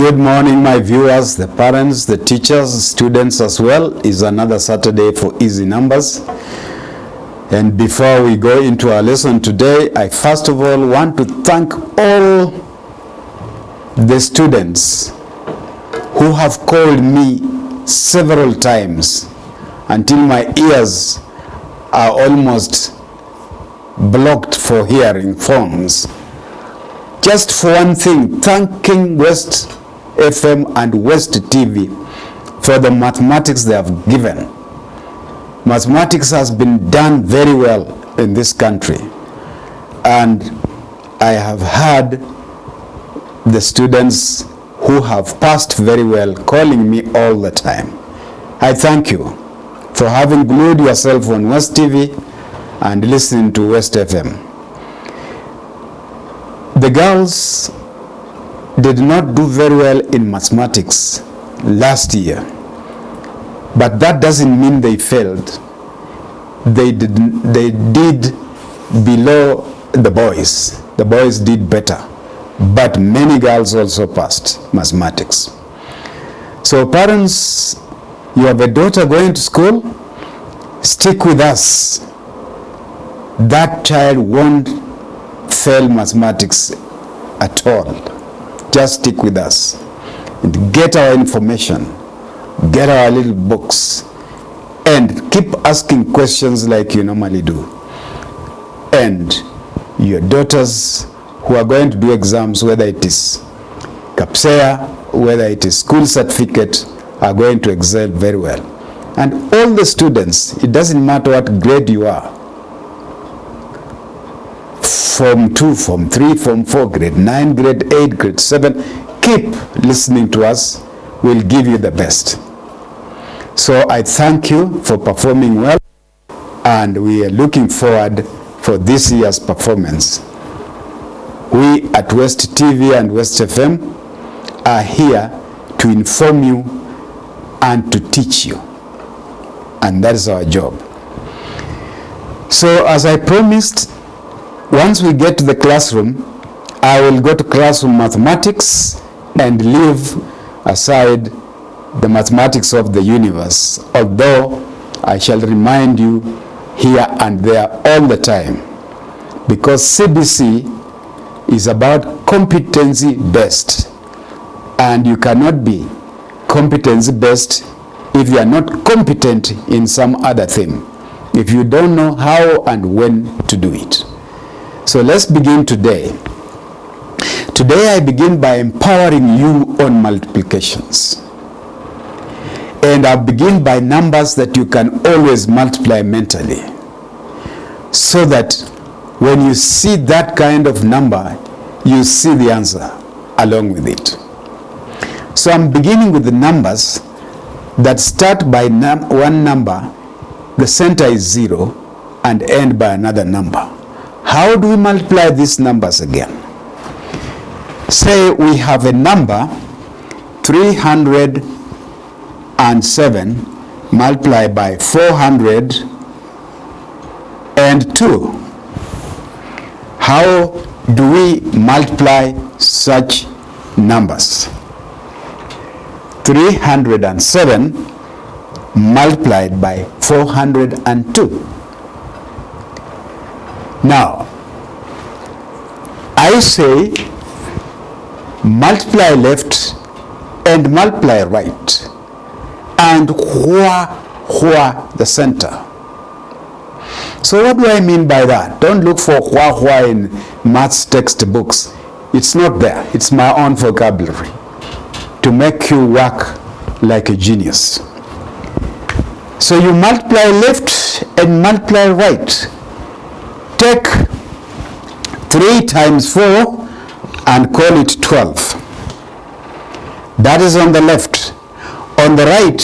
Good morning, my viewers, the parents, the teachers, students as well. It's another Saturday for Easy Numbers. And before we go into our lesson today, I first of all want to thank all the students who have called me several times until my ears are almost blocked for hearing phones. Just for one thing, thanking West FM and West TV for the mathematics they have given. Mathematics has been done very well in this country, and I have had the students who have passed very well calling me all the time. I thank you for having glued yourself on West TV and listening to West FM. The girls did not do very well in mathematics last year, but that doesn't mean they failed. They did below the boys. The boys did better, but many girls also passed mathematics. So parents, you have a daughter going to school, stick with us. That child won't fail mathematics at all. Just stick with us and get our information, get our little books, and keep asking questions like you normally do. And your daughters who are going to do exams, whether it is CAPSEA, whether it is school certificate, are going to excel very well. And all the students, it doesn't matter what grade you are, Form 2, Form 3, Form 4, Grade 9, Grade 8, Grade 7, keep listening to us. We'll give you the best. So I thank you for performing well, and we are looking forward for this year's performance. We at West TV and West FM are here to inform you and to teach you, and that is our job. So as I promised, once we get to the classroom, I will go to classroom mathematics and leave aside the mathematics of the universe, although I shall remind you here and there all the time, because CBC is about competency based, and you cannot be competency based if you are not competent in some other thing, if you don't know how and when to do it. So let's begin today. Today I begin by empowering you on multiplications. And I begin by numbers that you can always multiply mentally, so that when you see that kind of number, you see the answer along with it. So I'm beginning with the numbers that start by one number, the center is 0, and end by another number. How do we multiply these numbers again? Say we have a number 307 multiplied by 402. How do we multiply such numbers? 307 multiplied by 402. Now, I say multiply left and multiply right, and hua the center. So what do I mean by that? Don't look for hua in maths textbooks. It's not there. It's my own vocabulary to make you work like a genius. So you multiply left and multiply right. Take 3 times 4 and call it 12. That is on the left. On the right,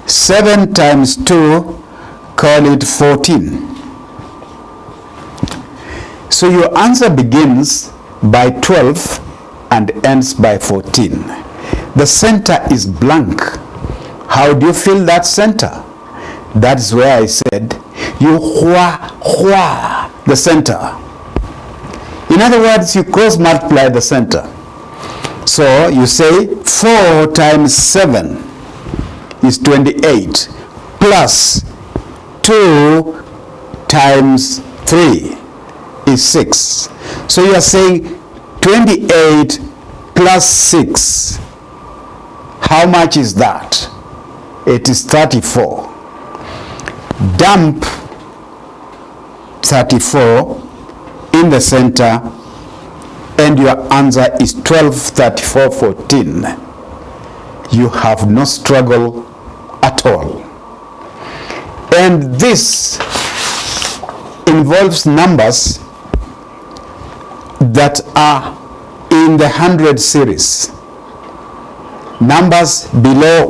7 times 2, call it 14. So your answer begins by 12 and ends by 14. The center is blank. How do you fill that center? That's where I said you hua the center. In other words, you cross multiply the center. So you say 4 times 7 is 28 plus 2 times 3 is 6. So you are saying 28 plus 6. How much is that? It is 34. Dump 34 in the center and your answer is 12, 34, 14. You have no struggle at all. And this involves numbers that are in the 100 series. Numbers below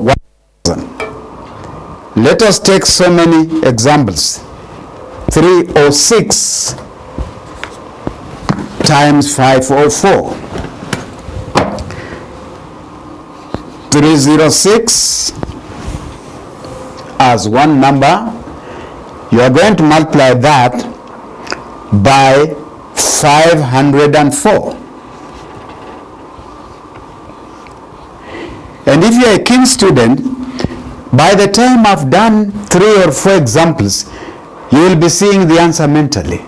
1,000. Let us take so many examples. 306 times 504. 306 as one number. You are going to multiply that by 504. And if you are a keen student, by the time I've done 3 or 4 examples, you will be seeing the answer mentally.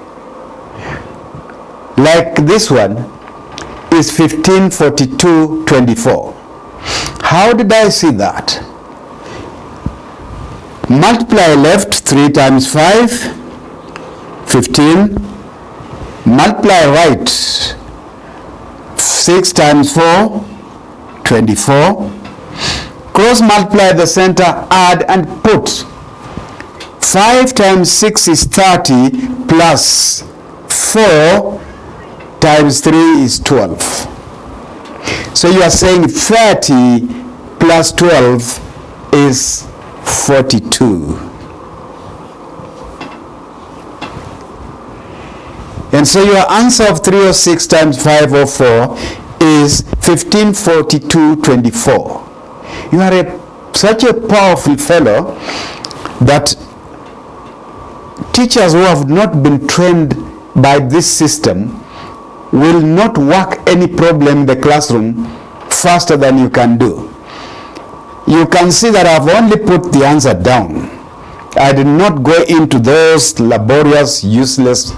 Like this one is 1542.24. How did I see that? Multiply left 3 times 5, 15. Multiply right 6 times 4, 24. Cross multiply the center, add and put. 5 times 6 is 30 plus 4 times 3 is 12. So you are saying 30 plus 12 is 42. And so your answer of 306 times 504 is 1542.24. You are such a powerful fellow that teachers who have not been trained by this system will not work any problem in the classroom faster than you can do. You can see that I've only put the answer down. I did not go into those laborious, useless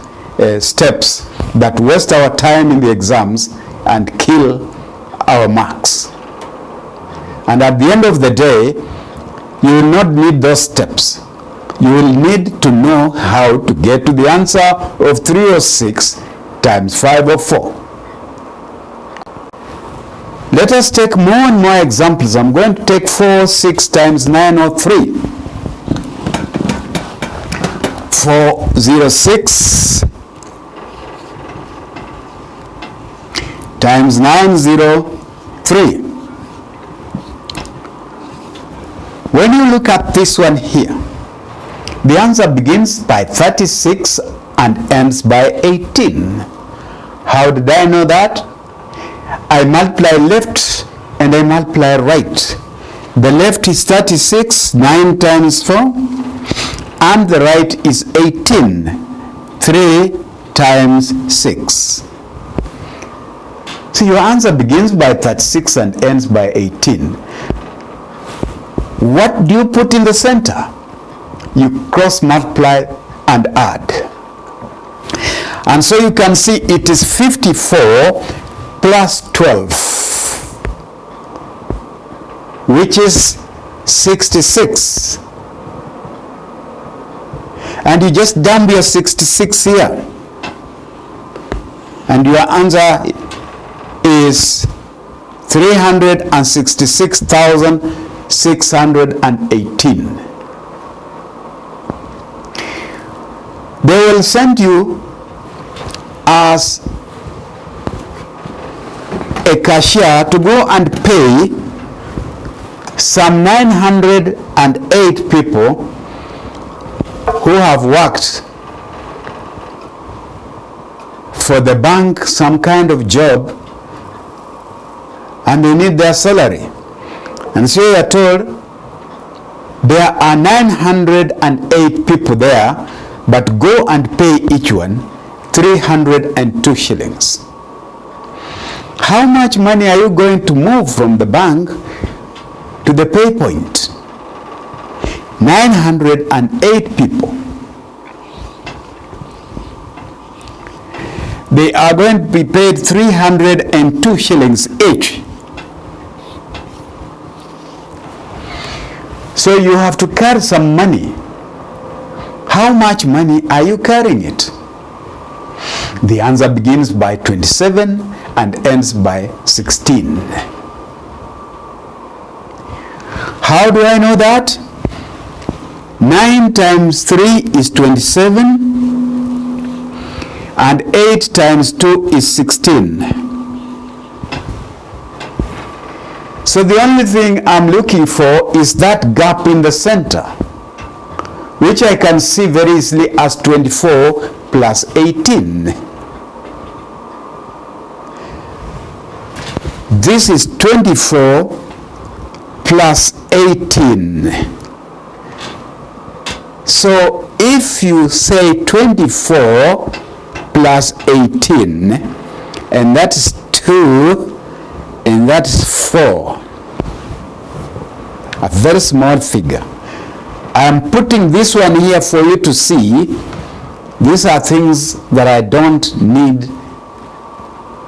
steps that waste our time in the exams and kill our marks. And at the end of the day, you will not need those steps. You will need to know how to get to the answer of 306 times 504. Let us take more and more examples. I'm going to take 406 times 903. 406 times 903. When you look at this one here, the answer begins by 36 and ends by 18. How did I know that? I multiply left and I multiply right. The left is 36, 9 times 4, and the right is 18, 3 times 6. So your answer begins by 36 and ends by 18. What do you put in the center? You cross multiply and add. And so you can see it is 54 plus 12, which is 66. And you just dump your 66 here. And your answer is 366,618. They will send you as a cashier to go and pay some 908 people who have worked for the bank, some kind of job, and they need their salary. And so you are told there are 908 people there, but go and pay each one 302 shillings. How much money are you going to move from the bank to the pay point? 908 people. They are going to be paid 302 shillings each. So you have to carry some money. How much money are you carrying it? The answer begins by 27 and ends by 16. How do I know that? 9 times 3 is 27 and 8 times 2 is 16. So the only thing I'm looking for is that gap in the center, which I can see very easily as 24 plus 18. This is 24 plus 18. So if you say 24 plus 18, and that's 2, and that's 4, a very small figure. I am putting this one here for you to see. These are things that I don't need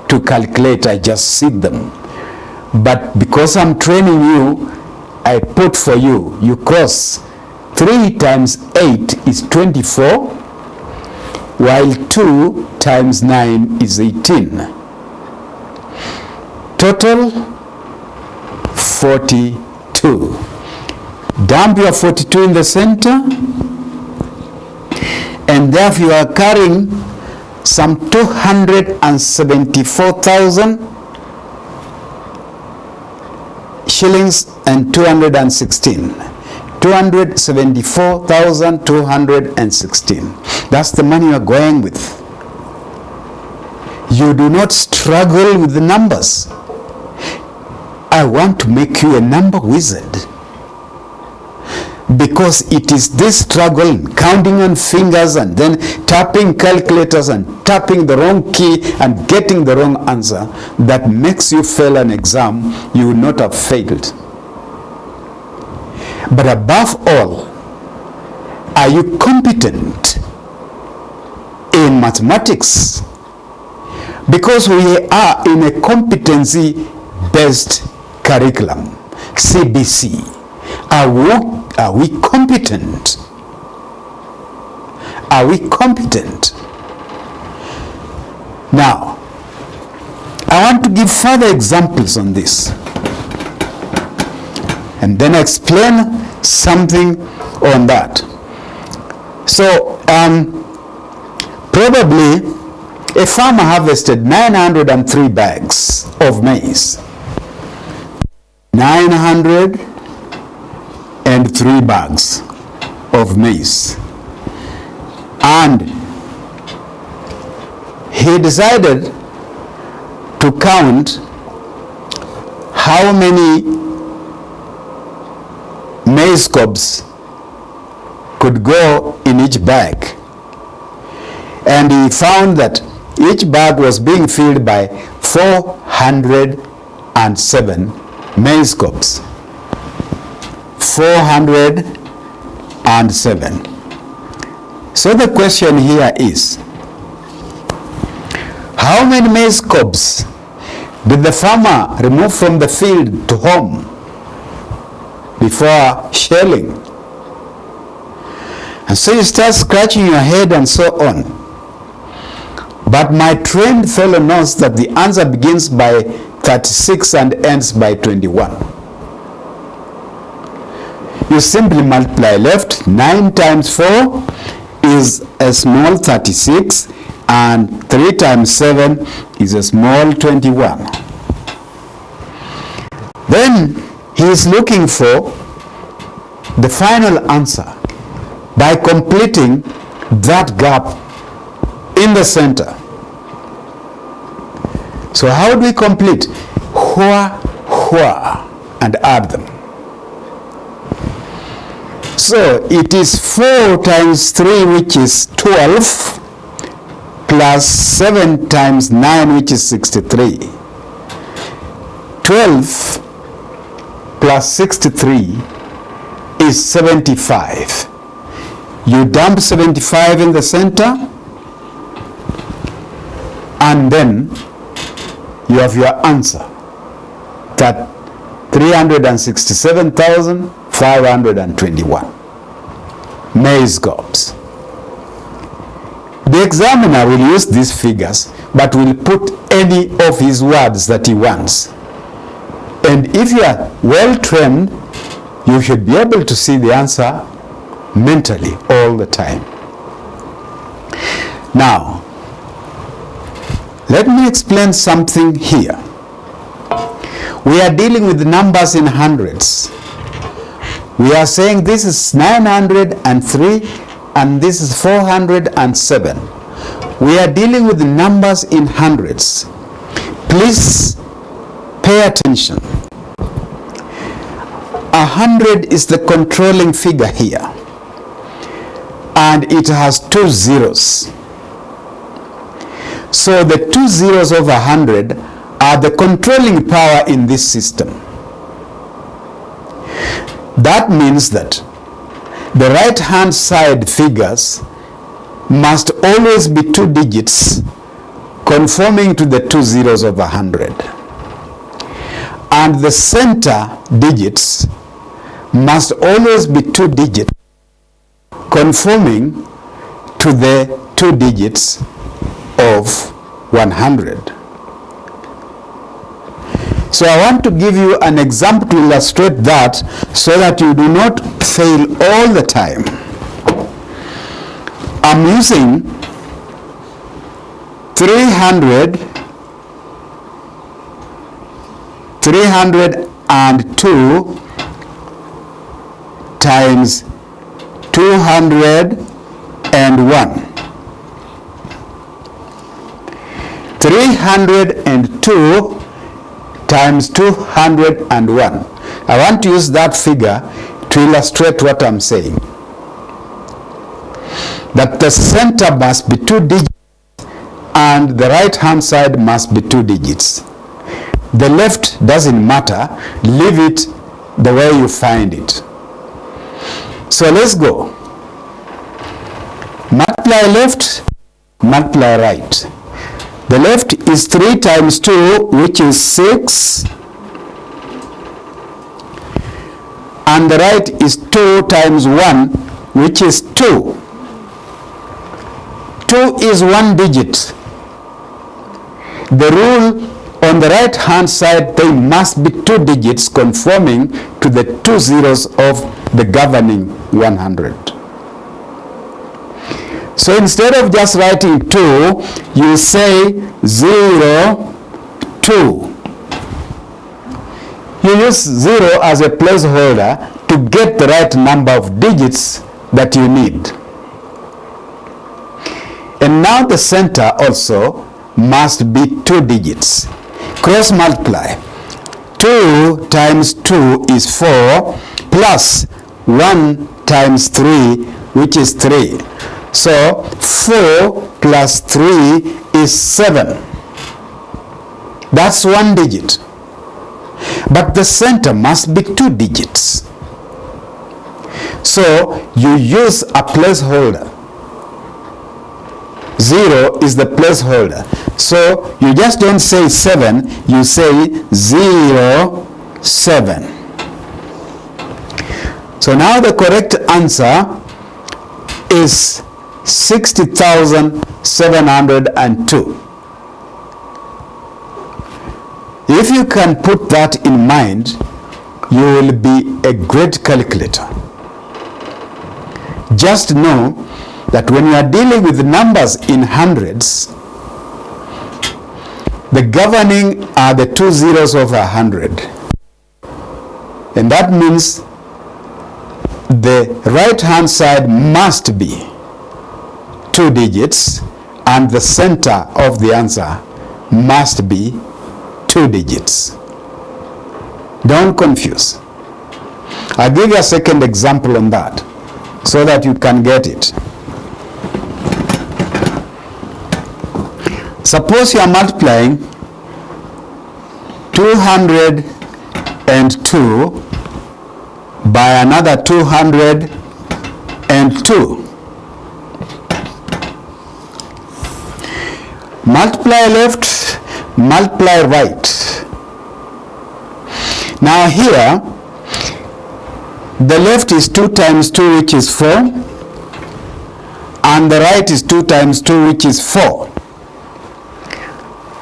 to calculate, I just see them. But because I'm training you, I put for you, you cross. 3 times 8 is 24, while 2 times 9 is 18. Total 42. Dump your 42 in the center, and therefore you are carrying some 274,000 shillings and 216. 274,216. That's the money you are going with. You do not struggle with the numbers. I want to make you a number wizard, because it is this struggle, counting on fingers and then tapping calculators and tapping the wrong key and getting the wrong answer, that makes you fail an exam you would not have failed. But above all, are you competent in mathematics? Because we are in a competency-based curriculum, CBC. Are we competent? Are we competent? Now, I want to give further examples on this, and then explain something on that. So, probably a farmer harvested 903 bags of maize. 903 bags of maize. And he decided to count how many maize cobs could go in each bag. And he found that each bag was being filled by 407 maize cobs. 407. So the question here is, how many maize cobs did the farmer remove from the field to home before shelling? And so you start scratching your head and so on. But my trained fellow knows that the answer begins by 36 and ends by 21. You simply multiply left. 9 times 4 is a small 36, and 3 times 7 is a small 21. Then he is looking for the final answer by completing that gap in the center. So how do we complete? Hua, and add them. So it is 4 times 3, which is 12, plus 7 times 9, which is 63. 12 plus 63 is 75. You dump 75 in the center, and then you have your answer, that 367,521 maize cobs. The examiner will use these figures, but will put any of his words that he wants. And if you are well trained, you should be able to see the answer mentally all the time. Now, let me explain something here. We are dealing with numbers in hundreds. We are saying this is 903 and this is 407. We are dealing with numbers in hundreds. Please pay attention. 100 is the controlling figure here, and it has 2 zeros. So the 2 zeros of 100 are the controlling power in this system. That means that the right hand side figures must always be 2 digits conforming to the 2 zeros of 100. And the center digits must always be 2 digits conforming to the 2 digits of 100. So I want to give you an example to illustrate that, so that you do not fail all the time. I'm using 302 times 201. 302 times 201. I want to use that figure to illustrate what I'm saying. That the center must be 2 digits and the right hand side must be 2 digits. The left doesn't matter. Leave it the way you find it. So let's go. Multiply left, multiply right. The left is 3 times 2, which is 6. And the right is 2 times 1, which is 2. 2 is 1 digit. The rule on the right hand side, they must be 2 digits conforming to the 2 zeros of the governing 100. So instead of just writing 2, you say 0, 2. You use 0 as a placeholder to get the right number of digits that you need. And now the center also must be 2 digits. Cross multiply. 2 times 2 is 4, plus 1 times 3, which is 3. So 4 plus 3 is 7. That's 1 digit. But the center must be 2 digits. So you use a placeholder. 0 is the placeholder. So you just don't say 7, you say 0, 7. So now the correct answer is 60,702. If you can put that in mind, you will be a great calculator. Just know that when you are dealing with numbers in hundreds, the governing are the 2 zeros of 100. And that means the right hand side must be 2 digits and the center of the answer must be 2 digits. Don't confuse. I'll give you a second example on that so that you can get it. Suppose you are multiplying 202 by another 202. Multiply left, multiply right. Now here, the left is 2 times 2, which is 4, and the right is 2 times 2, which is 4.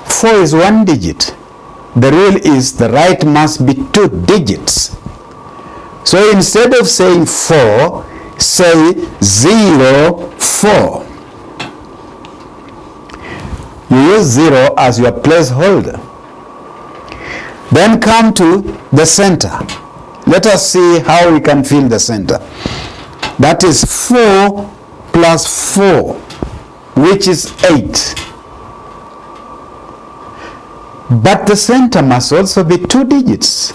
4 is 1 digit. The rule is the right must be 2 digits. So instead of saying 4, say 0, 4. You use 0 as your placeholder. Then come to the center. Let us see how we can fill the center. That is 4 plus 4, which is 8. But the center must also be 2 digits.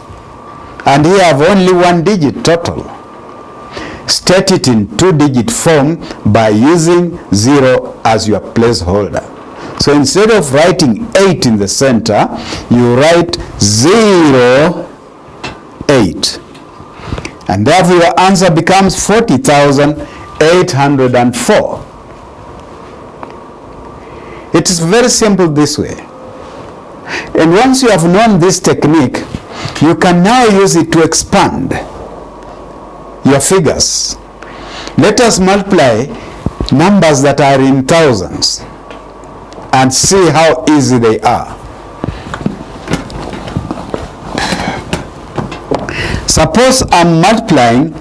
And here I have only 1 digit total. State it in 2-digit form by using 0 as your placeholder. So instead of writing 8 in the center, you write 0, 8. And therefore your answer becomes 40,804. It is very simple this way. And once you have known this technique, you can now use it to expand your figures. Let us multiply numbers that are in thousands and see how easy they are. Suppose I'm multiplying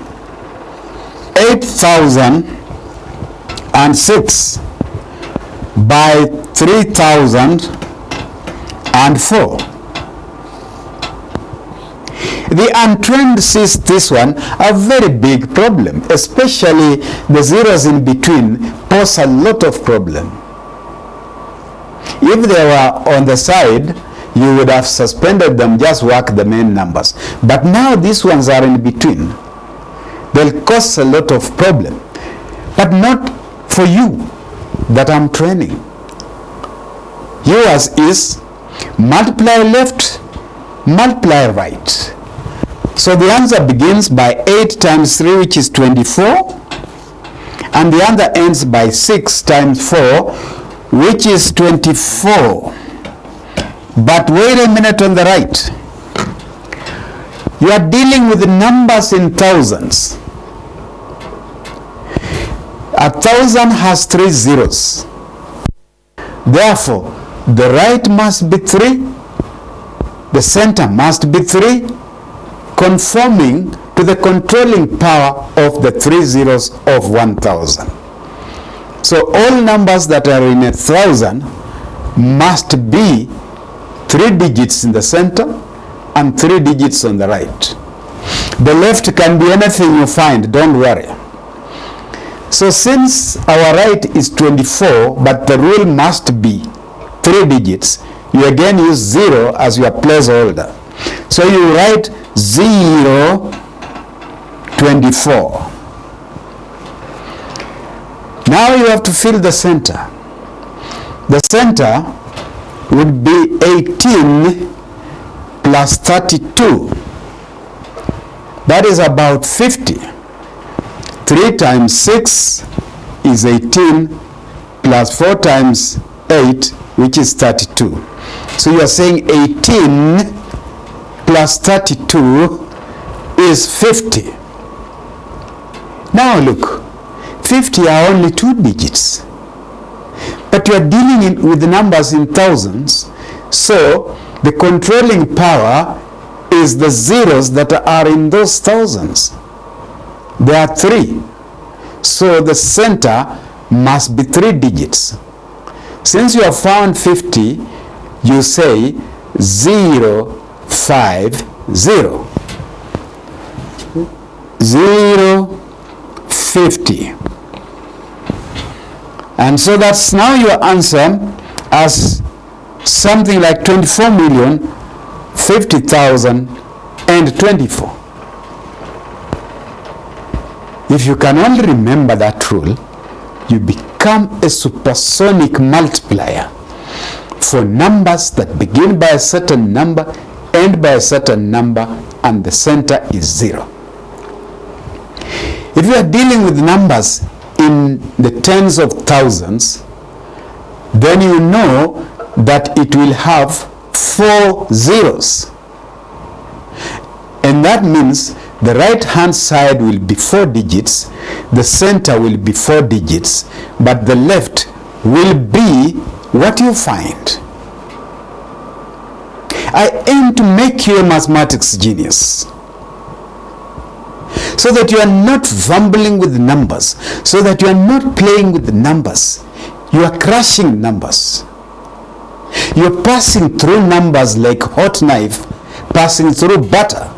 8,006 by 3,004. The untrained sees this one a very big problem, especially the zeros in between pose a lot of problem. If they were on the side, you would have suspended them, just work the main numbers. But now these ones are in between. They'll cause a lot of problem. But not for you that I'm training. Yours is multiply left, multiply right. So the answer begins by 8 times 3, which is 24. And the answer ends by 6 times 4, which is 24. But wait a minute on the right. You are dealing with numbers in thousands. 1,000 has 3 zeros. Therefore, the right must be 3. The center must be 3, conforming to the controlling power of the 3 zeros of 1,000. So all numbers that are in 1,000 must be 3 digits in the center and 3 digits on the right. The left can be anything you find, don't worry. So since our right is 24, but the rule must be 3 digits, you again use 0 as your placeholder. So you write 0, 24. Now you have to fill the center. The center would be 18 plus 32. That is about 50. 3 times 6 is 18 plus 4 times 8, which is 32. So you are saying 18 plus 32 is 50. Now look, 50 are only 2 digits. But you are dealing with numbers in thousands, so the controlling power is the zeros that are in those thousands. There are 3. So the center must be 3 digits. Since you have found 50, you say 0, 5, 0. 0, 50. And so that's now your answer as something like 24,050,024. If you can only remember that rule, you become a supersonic multiplier for numbers that begin by a certain number, end by a certain number and the center is 0. If you are dealing with numbers in the tens of thousands, then you know that it will have 4 zeros. And that means the right hand side will be 4 digits, the center will be 4 digits, but the left will be what you find. I aim to make you a mathematics genius, so that you are not fumbling with numbers, so that you are not playing with the numbers. You are crushing numbers. You are passing through numbers like hot knife passing through butter.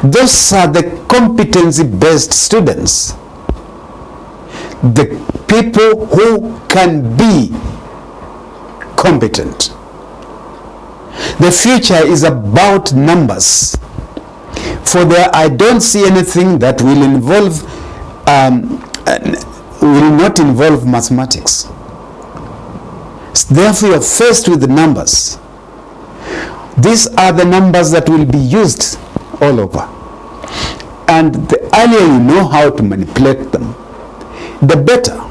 Those are the competency-based students, the people who can be competent. The future is about numbers. For there, I don't see anything that will not involve mathematics. Therefore, you're faced with the numbers. These are the numbers that will be used all over. And the earlier you know how to manipulate them, the better.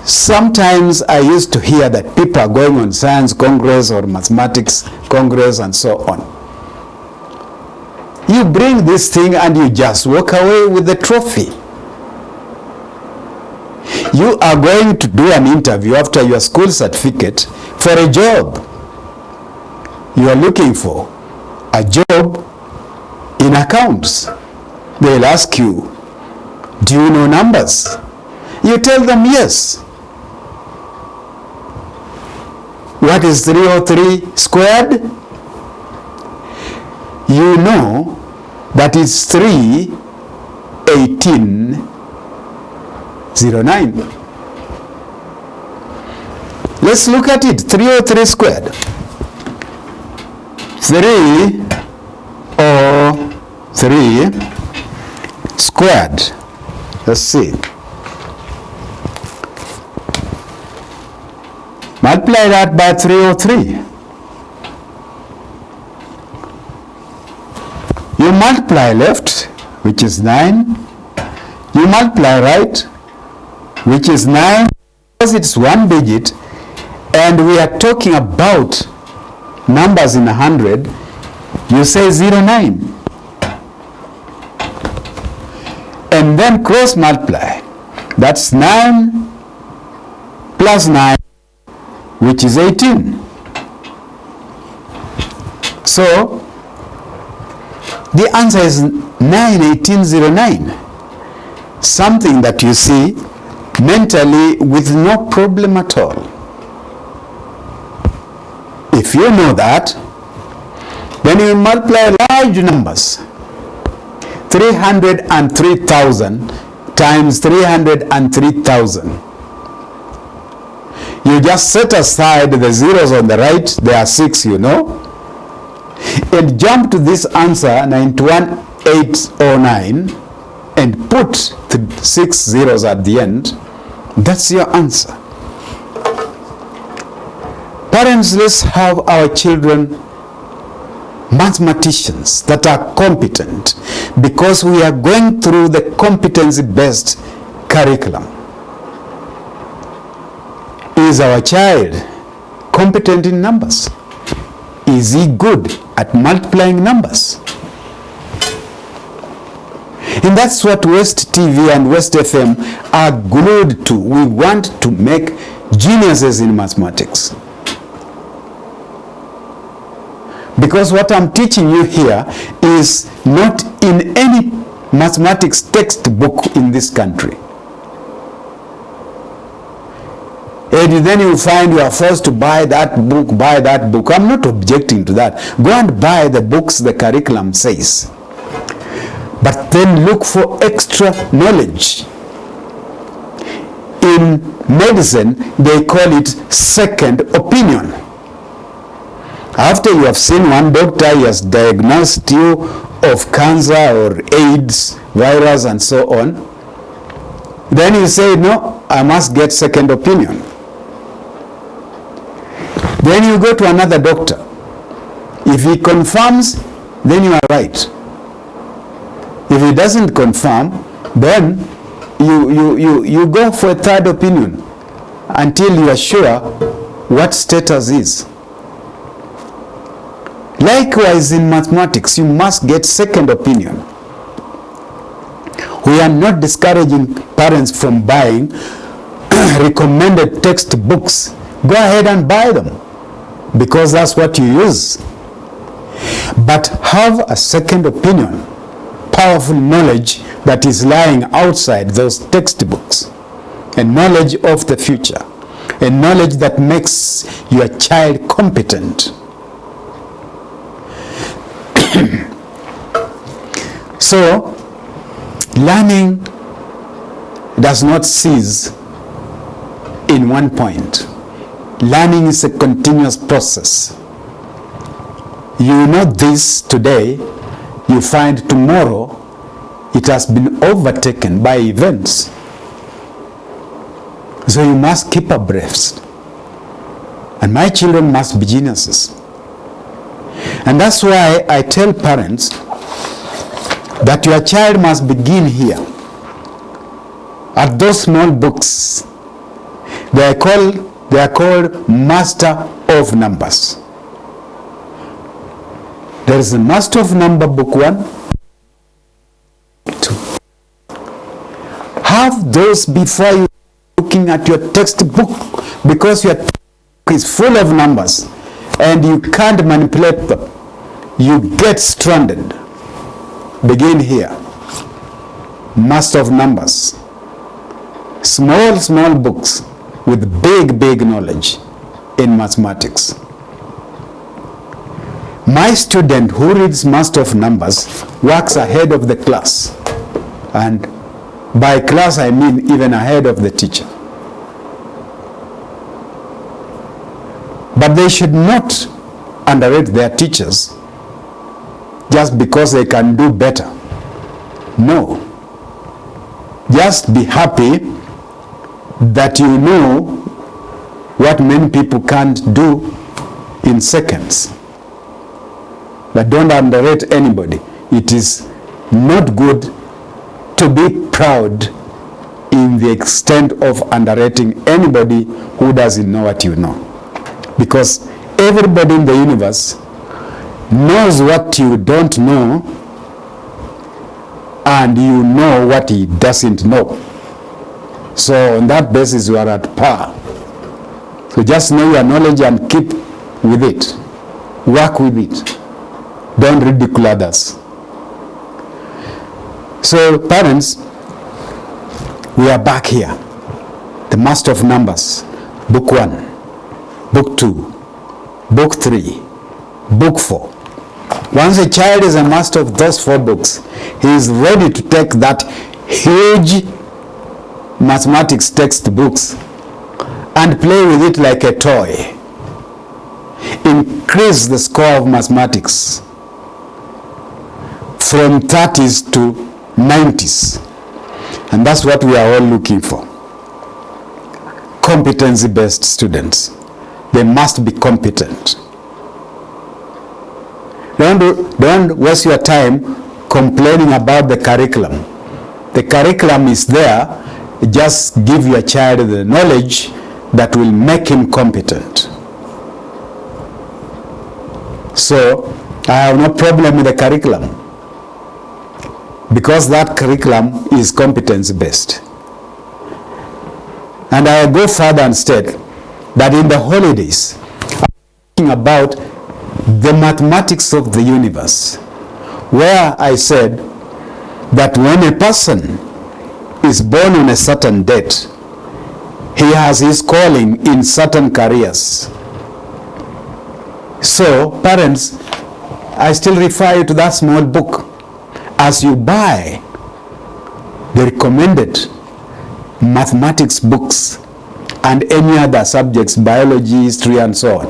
Sometimes I used to hear that people are going on science congress or mathematics congress and so on. You bring this thing and you just walk away with the trophy. You are going to do an interview after your school certificate for a job. You are looking for a job in accounts. They'll ask you, do you know numbers? You tell them yes. What is 303 squared? You know that is 31809. Let's look at it. 303 squared. 303 squared. Let's see. Multiply that by 303. You multiply left, which is 9. You multiply right, which is 9, because it's one digit, and we are talking about numbers in 100. You say 09. And then cross multiply. That's 9 plus 9, which is 18. So the answer is 91809. Something that you see mentally with no problem at all. If you know that, then you multiply large numbers. 303,000 times 303,000. You just set aside the zeros on the right, there are 6, you know, and jump to this answer 91809 and put the 6 zeros at the end. That's your answer. Parents, let's have our children mathematicians that are competent, because we are going through the competency-based curriculum. Is our child competent in numbers? Is he good at multiplying numbers? And that's what West TV and West FM are glued to. We want to make geniuses in mathematics. Because what I'm teaching you here is not in any mathematics textbook in this country. And then you find you are forced to buy that book. I'm not objecting to that. Go and buy the books the curriculum says. But then look for extra knowledge. In medicine, they call it second opinion. After you have seen one doctor, he has diagnosed you of cancer or AIDS, virus and so on, then you say, no, I must get second opinion. Then you go to another doctor. If he confirms, then you are right. If he doesn't confirm, then you go for a third opinion until you are sure what status is. Likewise, in mathematics, you must get second opinion. We are not discouraging parents from buying recommended textbooks. Go ahead and buy them, because that's what you use. But have a second opinion, powerful knowledge that is lying outside those textbooks, a knowledge of the future, a knowledge that makes your child competent. So, learning does not cease in one point. Learning is a continuous process. You know this today, you find tomorrow it has been overtaken by events. So you must keep abreast. And my children must be geniuses. And that's why I tell parents that your child must begin here at those small books. They are called Master of Numbers. There is a Master of Number book 1, 2. Have those before you looking at your textbook, because your textbook is full of numbers and you can't manipulate them. You get stranded. Begin here. Master of Numbers. Small books with big knowledge in mathematics. My student who reads Master of Numbers works ahead of the class. And by class I mean even ahead of the teacher. But they should not underrate their teachers just because they can do better. No. Just be happy that you know what many people can't do in seconds. But don't underrate anybody. It is not good to be proud in the extent of underrating anybody who doesn't know what you know. Because everybody in the universe knows what you don't know, and you know what he doesn't know. So on that basis you are at par. So just know your knowledge and keep with it. Work with it. Don't ridicule others. So parents, we are back here. The Master of Numbers, book 1, book 2, book 3, book 4. Once a child is a master of those 4 books, he is ready to take that huge mathematics textbooks and play with it like a toy. Increase the score of mathematics from 30s to 90s. And that's what we are all looking for. Competency-based students. They must be competent. Don't waste your time complaining about the curriculum. The curriculum is there. Just give your child the knowledge that will make him competent. So I have no problem with the curriculum, because that curriculum is competence-based. And I will go further and state that in the holidays, I'm talking about the mathematics of the universe, where I said that when a person is born on a certain date, he has his calling in certain careers. So, parents, I still refer you to that small book. As you buy the recommended mathematics books and any other subjects, biology, history, and so on,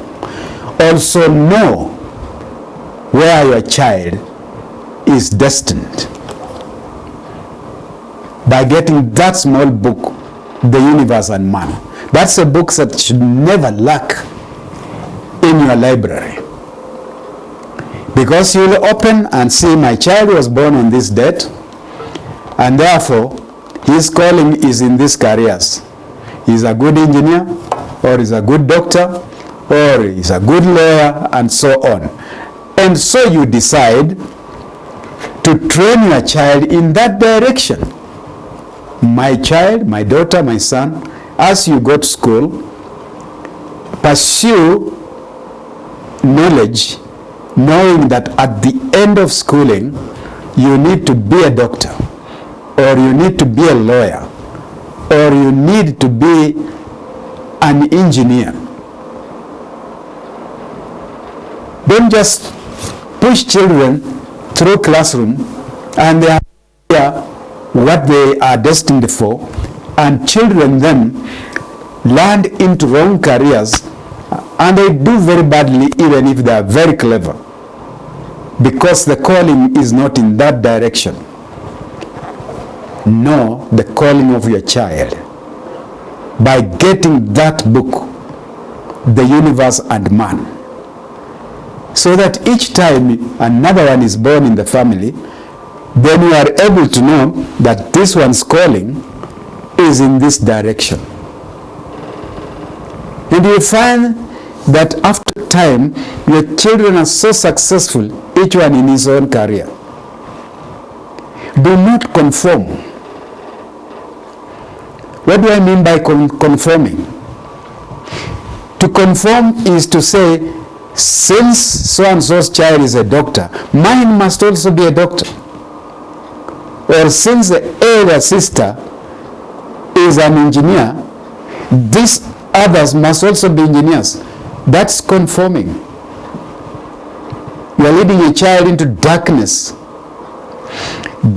also know where your child is destined by getting that small book, The Universe and Man. That's a book that should never lack in your library. Because you will open and see my child was born on this date, and therefore his calling is in these careers. He's a good engineer, or he's a good doctor, or he's a good lawyer, and so on. And so you decide to train your child in that direction. My child, my daughter, my son, as you go to school, pursue knowledge, knowing that at the end of schooling, you need to be a doctor, or you need to be a lawyer, or you need to be an engineer. Don't just push children through classroom and they are what they are destined for, and children then land into wrong careers, and they do very badly even if they are very clever, because the calling is not in that direction. Know the calling of your child by getting that book, The Universe and Man, so that each time another one is born in the family, then you are able to know that this one's calling is in this direction. And you find that after time, your children are so successful, each one in his own career. Do not conform. What do I mean by conforming? To conform is to say, since so-and-so's child is a doctor, mine must also be a doctor. Or since the elder sister is an engineer, these others must also be engineers. That's conforming. You are leading a child into darkness.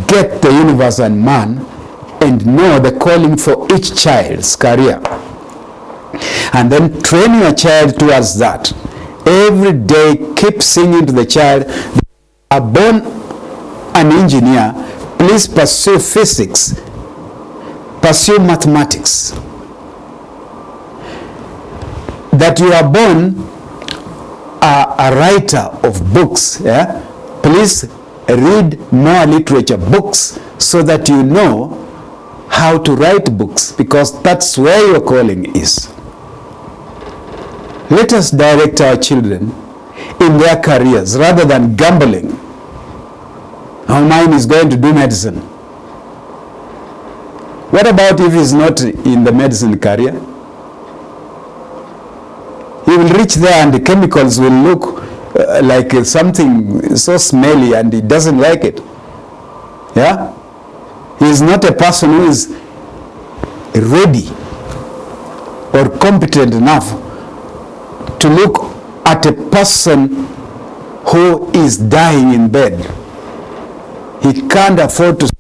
Get the universe and man and know the calling for each child's career. And then train your child towards that. Every day keep singing to the child, you are born an engineer, please pursue physics, pursue mathematics. That you are born a writer of books, yeah? Please read more literature books so that you know how to write books, because that's where your calling is. Let us direct our children in their careers rather than gambling. Our mine is going to do medicine. What about if he's not in the medicine career? He will reach there and the chemicals will look like something so smelly and he doesn't like it. Yeah? He is not a person who is ready or competent enough to look at a person who is dying in bed. He can't afford to see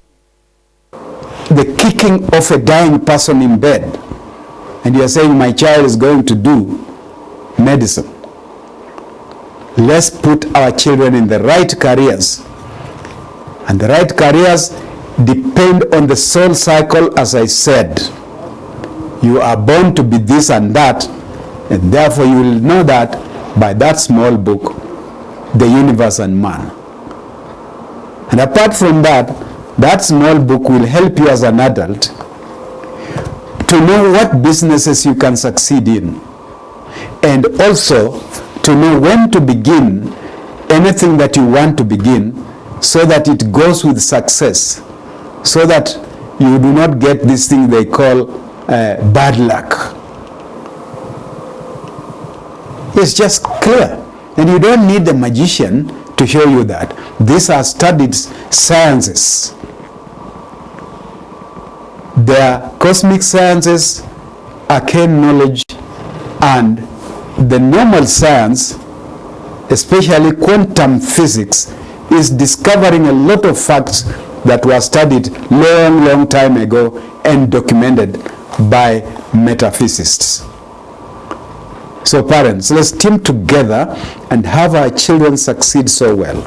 the kicking of a dying person in bed. And you are saying my child is going to do medicine. Let's put our children in the right careers. And the right careers depend on the soul cycle, as I said. You are born to be this and that, and therefore you will know that by that small book, The Universe and Man. And apart from that, that small book will help you as an adult to know what businesses you can succeed in, and also to know when to begin anything that you want to begin, so that it goes with success, so that you do not get this thing they call bad luck. It's just clear. And you don't need the magician to show you that. These are studied sciences. They are cosmic sciences, arcane knowledge, and the normal science, especially quantum physics, is discovering a lot of facts that were studied long time ago and documented by metaphysicists. So parents, let's team together and have our children succeed so well.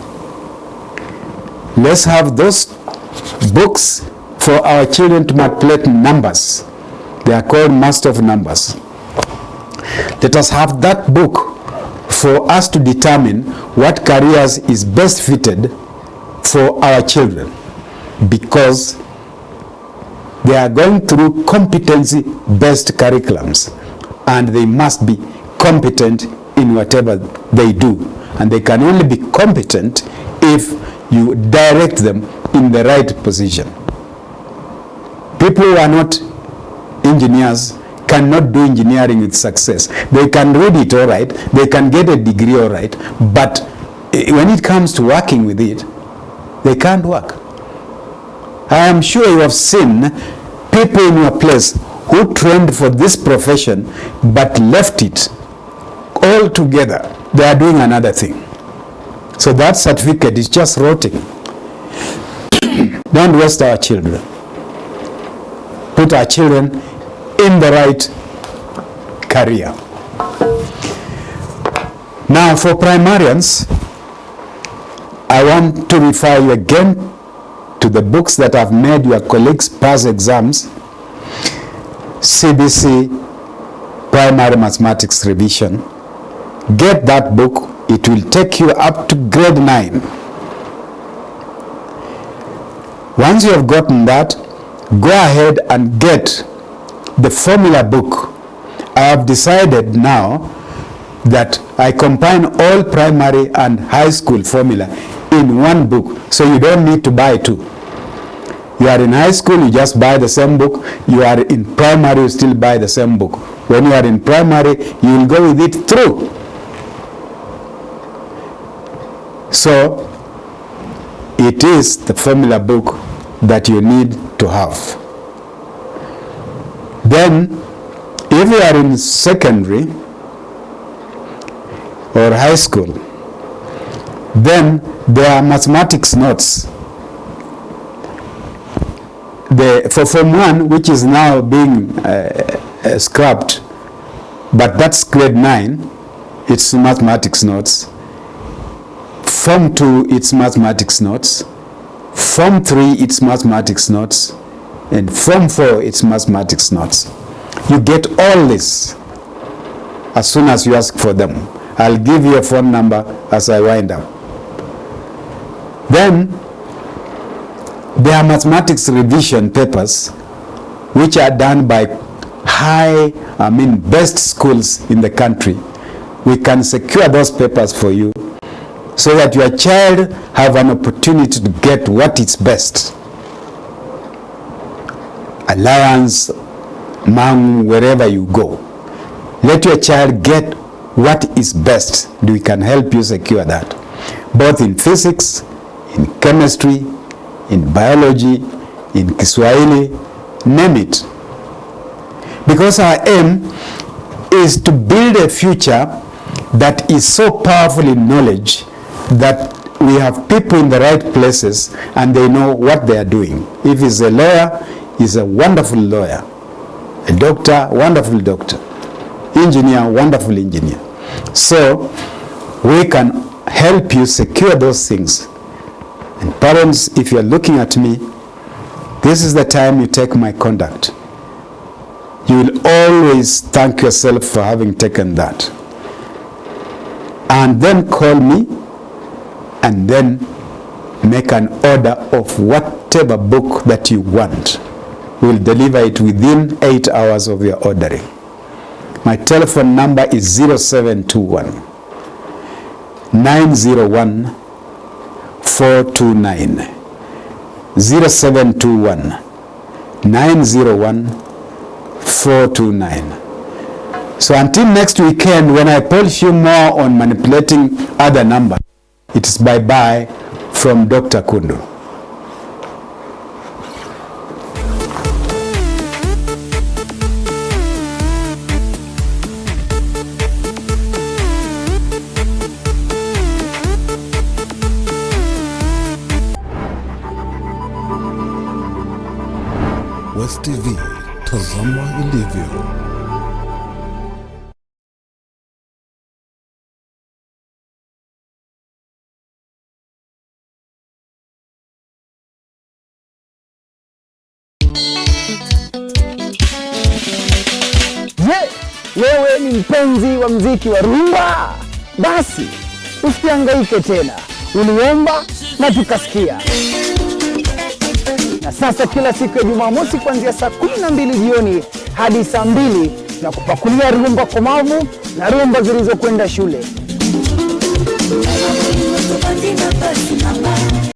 Let's have those books for our children to manipulate numbers. They are called Master of Numbers. Let us have that book for us to determine what careers is best fitted for our children, because they are going through competency-based curriculums, and they must be competent in whatever they do. And they can only be competent if you direct them in the right position. People who are not engineers cannot do engineering with success. They can read it all right, they can get a degree all right, but when it comes to working with it, they can't work. I am sure you have seen people in your place who trained for this profession but left it altogether. They are doing another thing. So that certificate is just rotting. Don't waste our children. Put our children in the right career. Now for primarians, I want to refer you again to the books that have made your colleagues pass exams. CBC Primary Mathematics Revision. Get that book. It will take you up to grade 9. Once you have gotten that, go ahead and get the formula book. I have decided now that I combine all primary and high school formula in one book, so you don't need to buy two. You are in high school, you just buy the same book. You are in primary, you still buy the same book. When you are in primary, you will go with it through. So it is the formula book that you need to have. Then, if you are in secondary or high school, then there are mathematics notes. For Form 1, which is now being scrapped, but that's grade 9, it's mathematics notes. Form 2, it's mathematics notes. Form 3, it's mathematics notes. And Form 4, it's mathematics notes. You get all this as soon as you ask for them. I'll give you a phone number as I wind up. Then, there are mathematics revision papers which are done by best schools in the country. We can secure those papers for you so that your child have an opportunity to get what is best. Alliance, Mang, wherever you go. Let your child get what is best. We can help you secure that. Both in physics, in chemistry, in biology, in Kiswahili, name it. Because our aim is to build a future that is so powerful in knowledge that we have people in the right places and they know what they are doing. If he's a lawyer, he's a wonderful lawyer. A doctor, wonderful doctor. Engineer, wonderful engineer. So we can help you secure those things. And parents, if you're looking at me, this is the time you take my contact. You will always thank yourself for having taken that. And then call me and then make an order of whatever book that you want. We'll deliver it within 8 hours of your ordering. My telephone number is 0721 901 429. 0721 901 429. So until next weekend, when I polish you more on manipulating other numbers, it is bye-bye from Dr. Kundu. West TV, tazama ilivyo. Wewe ni mpenzi wa mziki wa rumba? Basi usihangaike tena, uliomba na tukasikia. Na sasa kila siku ya Jumamosi kuanzia saa 12 jioni hadi saa 2 na kupakulia rumba komavu na rumba zilizokwenda shule.